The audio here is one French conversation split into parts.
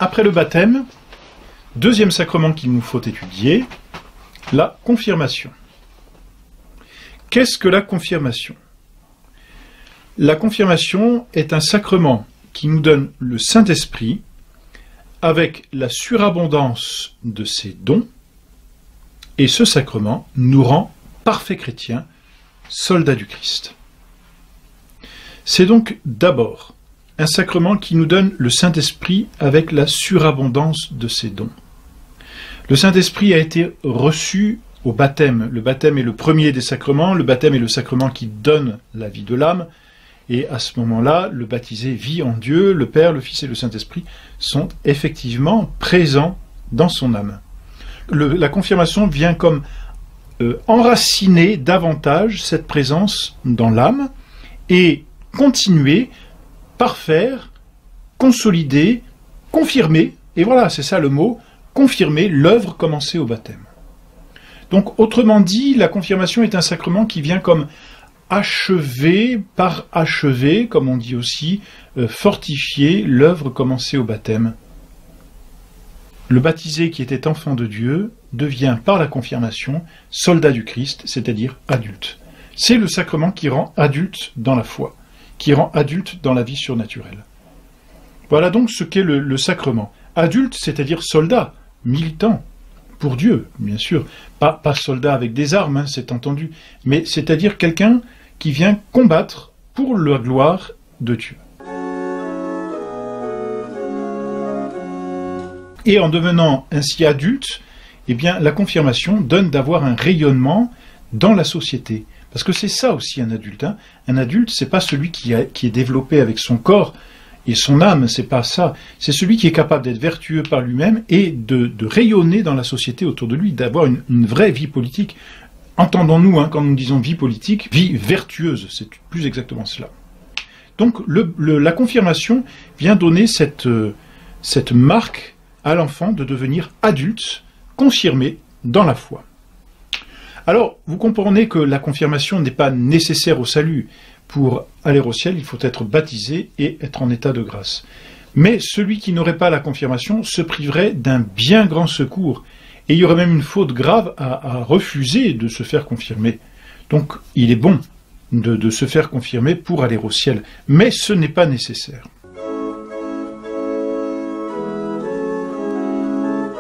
après le baptême, deuxième sacrement qu'il nous faut étudier, la confirmation. Qu'est-ce que la confirmation? La confirmation est un sacrement qui nous donne le Saint-Esprit avec la surabondance de ses dons, et ce sacrement nous rend parfaits chrétiens, soldats du Christ. C'est donc d'abord un sacrement qui nous donne le Saint-Esprit avec la surabondance de ses dons. Le Saint-Esprit a été reçu au baptême. Le baptême est le premier des sacrements. Le baptême est le sacrement qui donne la vie de l'âme. Et à ce moment-là, le baptisé vit en Dieu. Le Père, le Fils et le Saint-Esprit sont effectivement présents dans son âme. La confirmation vient comme enraciner davantage cette présence dans l'âme et continuer, parfaire, consolider, confirmer, et voilà, c'est ça le mot, confirmer l'œuvre commencée au baptême. Donc, autrement dit, la confirmation est un sacrement qui vient comme achever, par achever, comme on dit aussi, fortifier l'œuvre commencée au baptême. Le baptisé qui était enfant de Dieu devient par la confirmation soldat du Christ, c'est-à-dire adulte. C'est le sacrement qui rend adulte dans la foi, qui rend adulte dans la vie surnaturelle. Voilà donc ce qu'est le sacrement. Adulte, c'est-à-dire soldat, militant, pour Dieu, bien sûr. Pas soldat avec des armes, hein, c'est entendu, mais c'est-à-dire quelqu'un qui vient combattre pour la gloire de Dieu. Et en devenant ainsi adulte, eh bien, la confirmation donne d'avoir un rayonnement dans la société. Parce que c'est ça aussi un adulte. Hein. Un adulte, c'est pas celui qui est développé avec son corps et son âme, c'est pas ça. C'est celui qui est capable d'être vertueux par lui-même et de rayonner dans la société autour de lui, d'avoir une vraie vie politique. Entendons-nous, hein, quand nous disons vie politique, vie vertueuse, c'est plus exactement cela. Donc la confirmation vient donner cette marque à l'enfant de devenir adulte, confirmé dans la foi. Alors, vous comprenez que la confirmation n'est pas nécessaire au salut. Pour aller au ciel, il faut être baptisé et être en état de grâce. Mais celui qui n'aurait pas la confirmation se priverait d'un bien grand secours. Et il y aurait même une faute grave à refuser de se faire confirmer. Donc, il est bon de se faire confirmer pour aller au ciel. Mais ce n'est pas nécessaire.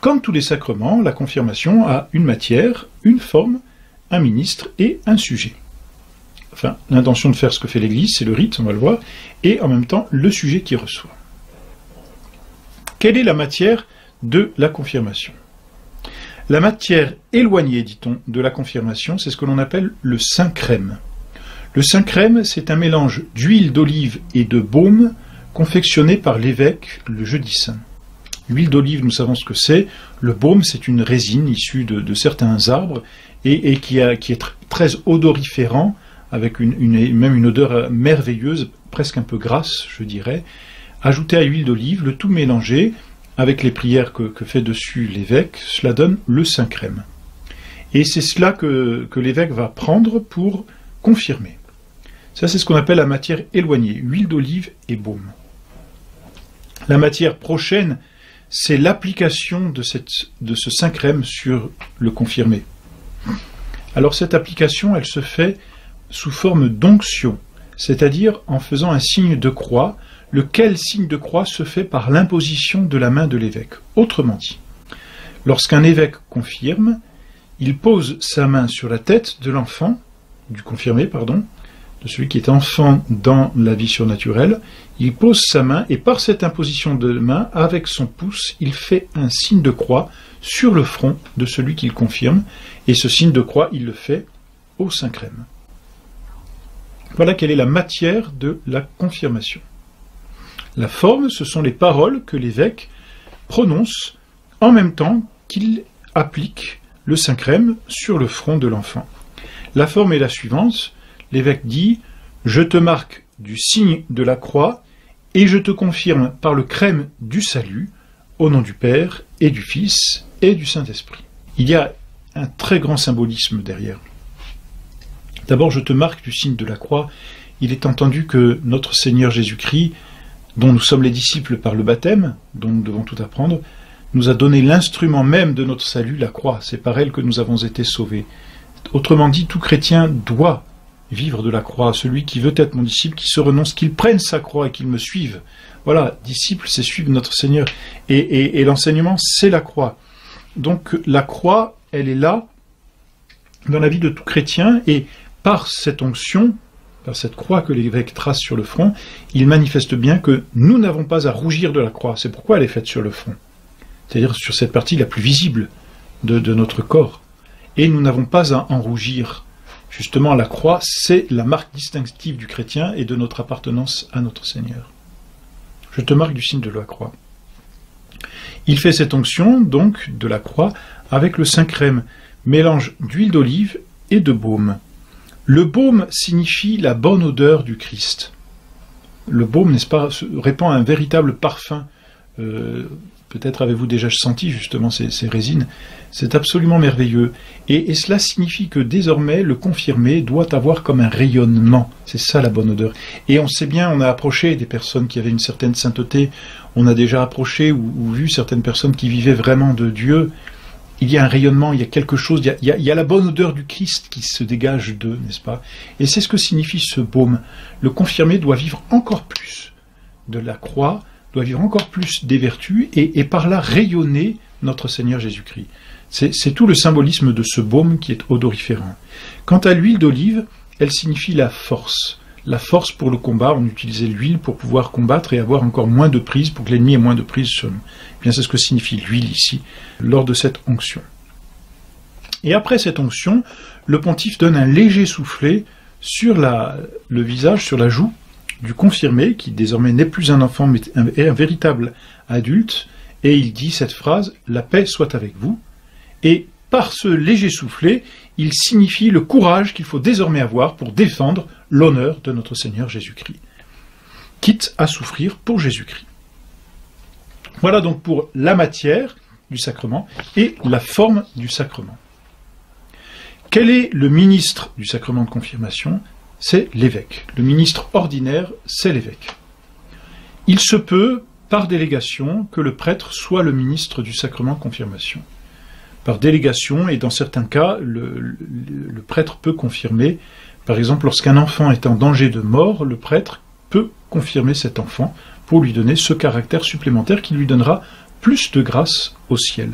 Comme tous les sacrements, la confirmation a une matière, une forme, un ministre et un sujet. Enfin, l'intention de faire ce que fait l'Église, c'est le rite, on va le voir, et en même temps, le sujet qui reçoit. Quelle est la matière de la confirmation? La matière éloignée, dit-on, de la confirmation, c'est ce que l'on appelle le saint crème. Le saint crème, c'est un mélange d'huile d'olive et de baume confectionné par l'évêque le jeudi saint. L'huile d'olive, nous savons ce que c'est. Le baume, c'est une résine issue de certains arbres et qui est très odoriférant, avec même une odeur merveilleuse, presque un peu grasse, je dirais. Ajouté à l'huile d'olive, le tout mélangé, avec les prières que fait dessus l'évêque, cela donne le saint crème. Et c'est cela que l'évêque va prendre pour confirmer. Ça, c'est ce qu'on appelle la matière éloignée, huile d'olive et baume. La matière prochaine, c'est l'application de ce saint crème sur le confirmé. Alors cette application, elle se fait sous forme d'onction, c'est-à-dire en faisant un signe de croix, lequel signe de croix se fait par l'imposition de la main de l'évêque. Autrement dit, lorsqu'un évêque confirme, il pose sa main sur la tête de l'enfant, du confirmé, pardon, de celui qui est enfant dans la vie surnaturelle, il pose sa main et par cette imposition de main, avec son pouce, il fait un signe de croix sur le front de celui qu'il confirme, et ce signe de croix, il le fait au saint crème. Voilà quelle est la matière de la confirmation. La forme, ce sont les paroles que l'évêque prononce en même temps qu'il applique le saint crème sur le front de l'enfant. La forme est la suivante. L'évêque dit « Je te marque du signe de la croix et je te confirme par le crème du salut, au nom du Père et du Fils et du Saint-Esprit. » Il y a un très grand symbolisme derrière. D'abord, je te marque du signe de la croix. Il est entendu que notre Seigneur Jésus-Christ dont nous sommes les disciples par le baptême, dont nous devons tout apprendre, nous a donné l'instrument même de notre salut, la croix. C'est par elle que nous avons été sauvés. Autrement dit, tout chrétien doit vivre de la croix. Celui qui veut être mon disciple, qui se renonce, qu'il prenne sa croix et qu'il me suive. Voilà, disciple, c'est suivre notre Seigneur. Et l'enseignement, c'est la croix. Donc la croix, elle est là dans la vie de tout chrétien, et par cette onction, par cette croix que l'évêque trace sur le front, il manifeste bien que nous n'avons pas à rougir de la croix. C'est pourquoi elle est faite sur le front. C'est-à-dire sur cette partie la plus visible de notre corps. Et nous n'avons pas à en rougir. Justement, la croix, c'est la marque distinctive du chrétien et de notre appartenance à notre Seigneur. Je te marque du signe de la croix. Il fait cette onction, donc, de la croix, avec le Saint-Crème, mélange d'huile d'olive et de baume. Le baume signifie la bonne odeur du Christ. Le baume, n'est-ce pas, répand un véritable parfum. Peut-être avez-vous déjà senti justement ces résines. C'est absolument merveilleux. Et cela signifie que désormais, le confirmé doit avoir comme un rayonnement. C'est ça la bonne odeur. Et on sait bien, on a approché des personnes qui avaient une certaine sainteté. On a déjà approché ou vu certaines personnes qui vivaient vraiment de Dieu. Il y a un rayonnement, il y a quelque chose, il y a la bonne odeur du Christ qui se dégage d'eux, n'est-ce pas? Et c'est ce que signifie ce baume. Le confirmé doit vivre encore plus de la croix, doit vivre encore plus des vertus, et par là rayonner notre Seigneur Jésus-Christ. C'est tout le symbolisme de ce baume qui est odoriférant. Quant à l'huile d'olive, elle signifie la force. La force pour le combat, on utilisait l'huile pour pouvoir combattre et avoir encore moins de prise, pour que l'ennemi ait moins de prise sur nous. Eh bien, c'est ce que signifie l'huile ici, lors de cette onction. Et après cette onction, le pontife donne un léger soufflet sur le visage, sur la joue du confirmé, qui désormais n'est plus un enfant, mais est un véritable adulte, et il dit cette phrase « La paix soit avec vous ». Et par ce léger soufflet, il signifie le courage qu'il faut désormais avoir pour défendre l'honneur de notre Seigneur Jésus-Christ, quitte à souffrir pour Jésus-Christ. Voilà donc pour la matière du sacrement et la forme du sacrement. Quel est le ministre du sacrement de confirmation? C'est l'évêque. Le ministre ordinaire, c'est l'évêque. Il se peut, par délégation, que le prêtre soit le ministre du sacrement de confirmation. Par délégation, et dans certains cas, le prêtre peut confirmer. Par exemple, lorsqu'un enfant est en danger de mort, le prêtre peut confirmer cet enfant pour lui donner ce caractère supplémentaire qui lui donnera plus de grâce au ciel.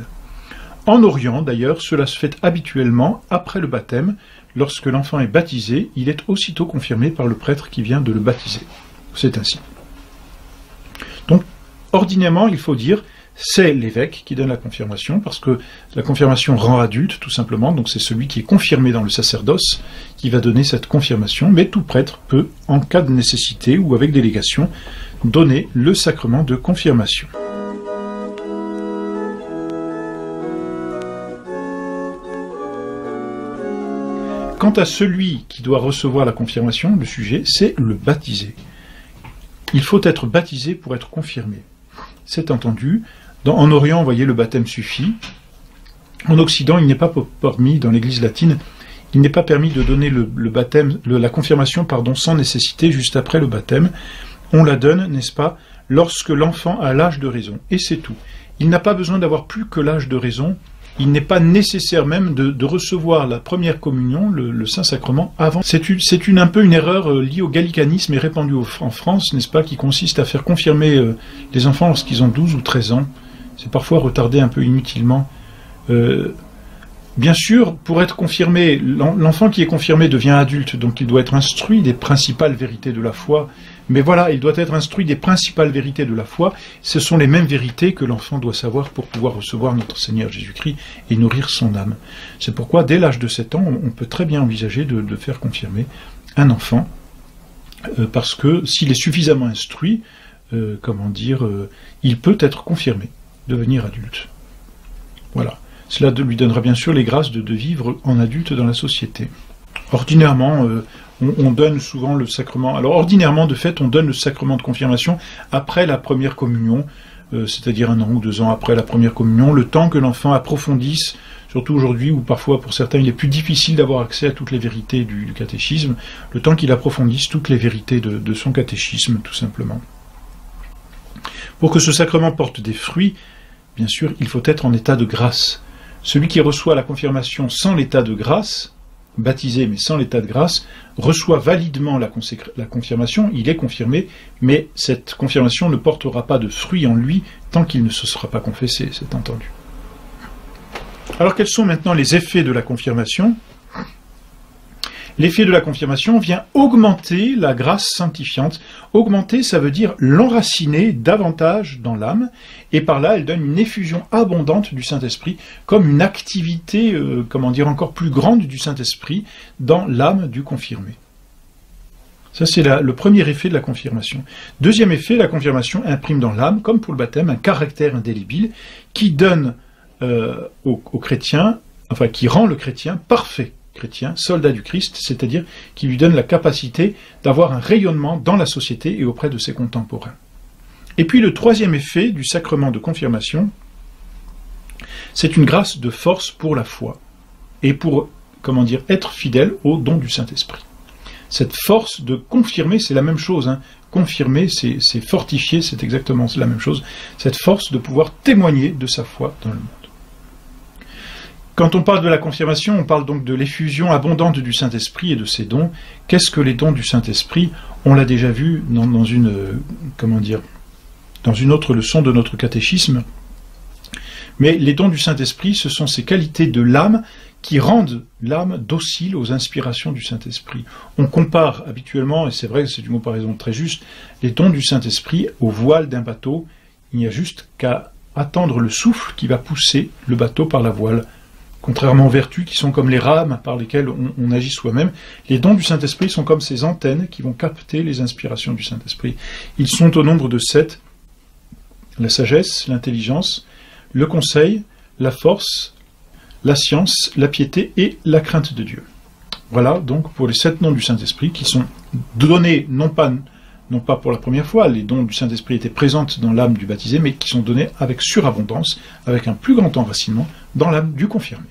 En Orient, d'ailleurs, cela se fait habituellement après le baptême. Lorsque l'enfant est baptisé, il est aussitôt confirmé par le prêtre qui vient de le baptiser. C'est ainsi. Donc, ordinairement, il faut dire, c'est l'évêque qui donne la confirmation, parce que la confirmation rend adulte, tout simplement, donc c'est celui qui est confirmé dans le sacerdoce qui va donner cette confirmation, mais tout prêtre peut, en cas de nécessité ou avec délégation, donner le sacrement de confirmation. Quant à celui qui doit recevoir la confirmation, le sujet, c'est le baptisé. Il faut être baptisé pour être confirmé. C'est entendu. En Orient, vous voyez, le baptême suffit. En Occident, il n'est pas permis, dans l'Église latine, il n'est pas permis de donner la confirmation sans nécessité juste après le baptême. On la donne, n'est-ce pas, lorsque l'enfant a l'âge de raison. Et c'est tout. Il n'a pas besoin d'avoir plus que l'âge de raison. Il n'est pas nécessaire même de recevoir la première communion, le Saint-Sacrement, avant. C'est un peu une erreur liée au gallicanisme et répandue en France, n'est-ce pas, qui consiste à faire confirmer les enfants lorsqu'ils ont 12 ou 13 ans. C'est parfois retardé un peu inutilement. Bien sûr, pour être confirmé, l'enfant qui est confirmé devient adulte, donc il doit être instruit des principales vérités de la foi. Mais voilà, il doit être instruit des principales vérités de la foi. Ce sont les mêmes vérités que l'enfant doit savoir pour pouvoir recevoir notre Seigneur Jésus-Christ et nourrir son âme. C'est pourquoi, dès l'âge de 7 ans, on peut très bien envisager de faire confirmer un enfant, parce que s'il est suffisamment instruit, il peut être confirmé, devenir adulte. Voilà. Cela lui donnera bien sûr les grâces de vivre en adulte dans la société. Ordinairement, on donne souvent le sacrement. Alors ordinairement, de fait, on donne le sacrement de confirmation après la première communion, c'est-à-dire 1 an ou 2 ans après la première communion, le temps que l'enfant approfondisse, surtout aujourd'hui où parfois pour certains il est plus difficile d'avoir accès à toutes les vérités du catéchisme, le temps qu'il approfondisse toutes les vérités de son catéchisme, tout simplement. Pour que ce sacrement porte des fruits, bien sûr, il faut être en état de grâce. Celui qui reçoit la confirmation sans l'état de grâce, baptisé mais sans l'état de grâce, reçoit validement la confirmation, il est confirmé, mais cette confirmation ne portera pas de fruits en lui tant qu'il ne se sera pas confessé, c'est entendu. Alors quels sont maintenant les effets de la confirmation ? L'effet de la confirmation vient augmenter la grâce sanctifiante. Augmenter, ça veut dire l'enraciner davantage dans l'âme, et par là, elle donne une effusion abondante du Saint-Esprit, comme une activité, encore plus grande du Saint-Esprit dans l'âme du confirmé. Ça, c'est le premier effet de la confirmation. Deuxième effet, la confirmation imprime dans l'âme, comme pour le baptême, un caractère indélébile qui donne au chrétien, qui rend le chrétien parfait. Chrétien, soldat du Christ, c'est-à-dire qui lui donne la capacité d'avoir un rayonnement dans la société et auprès de ses contemporains. Et puis le troisième effet du sacrement de confirmation, c'est une grâce de force pour la foi et pour, être fidèle au don du Saint-Esprit. Cette force de confirmer, c'est la même chose, hein. Confirmer, c'est fortifier, c'est exactement la même chose. Cette force de pouvoir témoigner de sa foi dans le monde. Quand on parle de la confirmation, on parle donc de l'effusion abondante du Saint-Esprit et de ses dons. Qu'est-ce que les dons du Saint-Esprit ? On l'a déjà vu dans une autre leçon de notre catéchisme. Mais les dons du Saint-Esprit, ce sont ces qualités de l'âme qui rendent l'âme docile aux inspirations du Saint-Esprit. On compare habituellement, et c'est vrai que c'est une comparaison très juste, les dons du Saint-Esprit au voile d'un bateau. Il n'y a juste qu'à attendre le souffle qui va pousser le bateau par la voile. Contrairement aux vertus qui sont comme les rames par lesquelles on agit soi-même, les dons du Saint-Esprit sont comme ces antennes qui vont capter les inspirations du Saint-Esprit. Ils sont au nombre de 7. La sagesse, l'intelligence, le conseil, la force, la science, la piété et la crainte de Dieu. Voilà donc pour les 7 noms du Saint-Esprit qui sont donnés non pas pour la première fois, les dons du Saint-Esprit étaient présents dans l'âme du baptisé, mais qui sont donnés avec surabondance, avec un plus grand enracinement dans l'âme du confirmé.